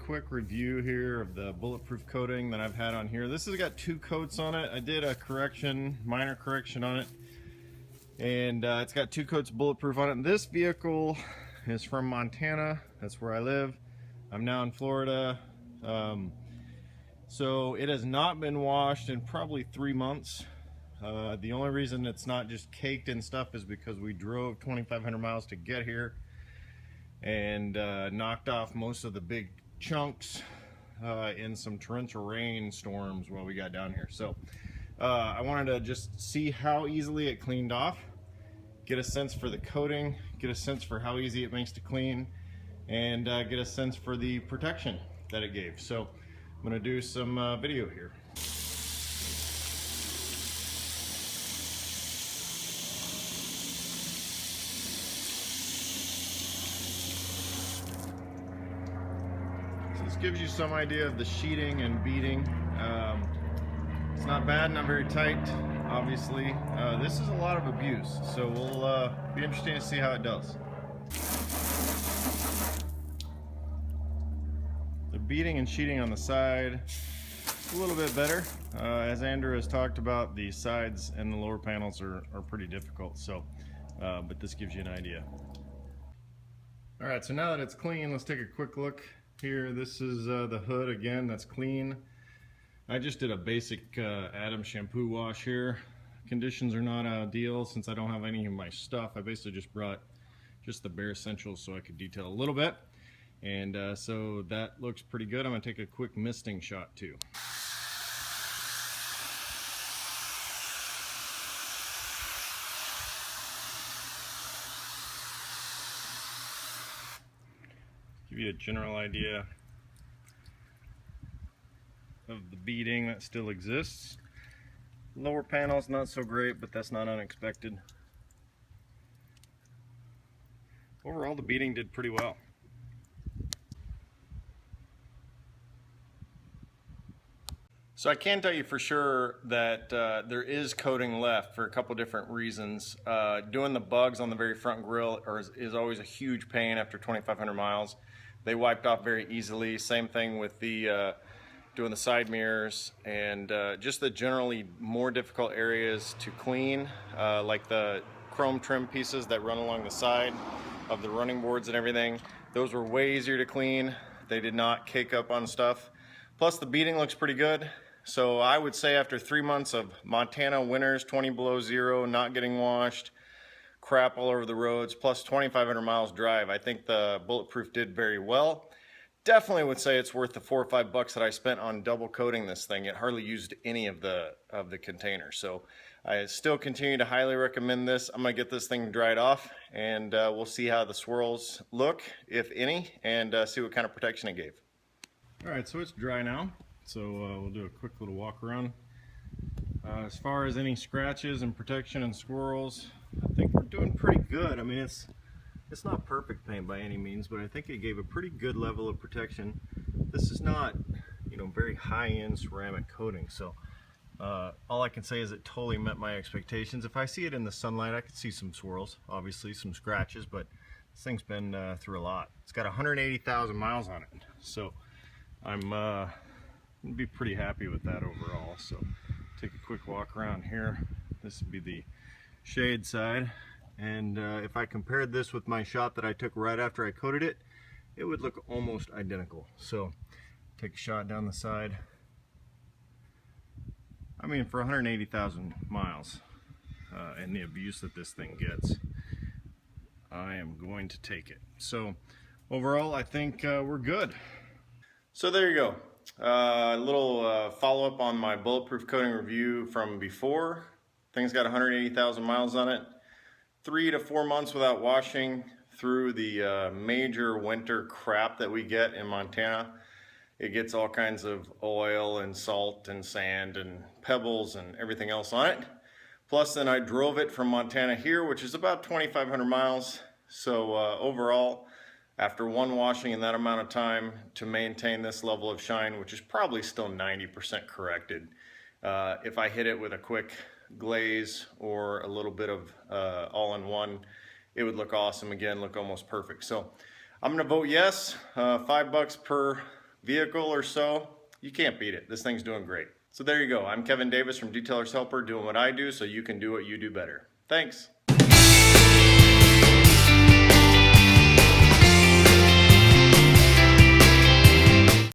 quick review here of the bulletproof coating that I've had on here. This has got 2 coats on it. I did a minor correction on it, and it's got 2 coats bulletproof on it. And this vehicle is from Montana. That's where I live. I'm now in Florida. So it has not been washed in probably 3 months. The only reason it's not just caked in stuff is because we drove 2,500 miles to get here and knocked off most of the big chunks in some torrential rain storms while we got down here. So I wanted to just see how easily it cleaned off, get a sense for the coating, get a sense for how easy it makes to clean, and get a sense for the protection that it gave. So I'm going to do some video here. This gives you some idea of the sheeting and beading. It's not bad, not very tight, obviously. This is a lot of abuse, so we'll be interesting to see how it does. The beading and sheeting on the side, a little bit better. As Andrew has talked about, the sides and the lower panels are pretty difficult, so but this gives you an idea. Alright, so now that it's clean, let's take a quick look here. This is the hood again, that's clean. I just did a basic Adams shampoo wash here. Conditions are not ideal since I don't have any of my stuff. I basically just brought just the bare essentials so I could detail a little bit. And so that looks pretty good. I'm going to take a quick misting shot too. Give you a general idea of the beading that still exists. Lower panel's not so great, but that's not unexpected. Overall, the beading did pretty well. So I can tell you for sure that there is coating left for a couple different reasons. Doing the bugs on the very front grille is always a huge pain after 2,500 miles. They wiped off very easily. Same thing with the doing the side mirrors, and just the generally more difficult areas to clean, like the chrome trim pieces that run along the side of the running boards and everything. Those were way easier to clean. They did not cake up on stuff. Plus the beading looks pretty good. So I would say after 3 months of Montana winters, 20 below zero, not getting washed, crap all over the roads, plus 2,500 miles drive, I think the bulletproof did very well. Definitely would say it's worth the $4 or $5 that I spent on double coating this thing. It hardly used any of the container. So I still continue to highly recommend this. I'm gonna get this thing dried off, and we'll see how the swirls look, if any, and see what kind of protection it gave. All right, so it's dry now. So we'll do a quick little walk around. As far as any scratches and protection and swirls, I think we're doing pretty good. I mean, it's not perfect paint by any means, but I think it gave a pretty good level of protection. This is not, you know, very high-end ceramic coating, so all I can say is it totally met my expectations. If I see it in the sunlight, I could see some swirls, obviously some scratches, but this thing's been through a lot. It's got 180,000 miles on it, so I'm gonna be pretty happy with that overall. So take a quick walk around here. This would be the shade side, and if I compared this with my shot that I took right after I coated it, it would look almost identical. So take a shot down the side. I mean, for 180,000 miles and the abuse that this thing gets, I am going to take it. So overall, I think we're good. So there you go. A little follow-up on my bulletproof coating review from before. Thing's got 180,000 miles on it. 3 to 4 months without washing through the major winter crap that we get in Montana. It gets all kinds of oil and salt and sand and pebbles and everything else on it. Plus then I drove it from Montana here, which is about 2,500 miles. So overall, after one washing in that amount of time to maintain this level of shine, which is probably still 90% corrected, if I hit it with a quick glaze or a little bit of all-in-one, it would look awesome again, look almost perfect. So I'm gonna vote yes. $5 per vehicle or so, you can't beat it. This thing's doing great. So there you go. I'm Kevin Davis from Detailer's Helper, doing what I do so you can do what you do better. Thanks.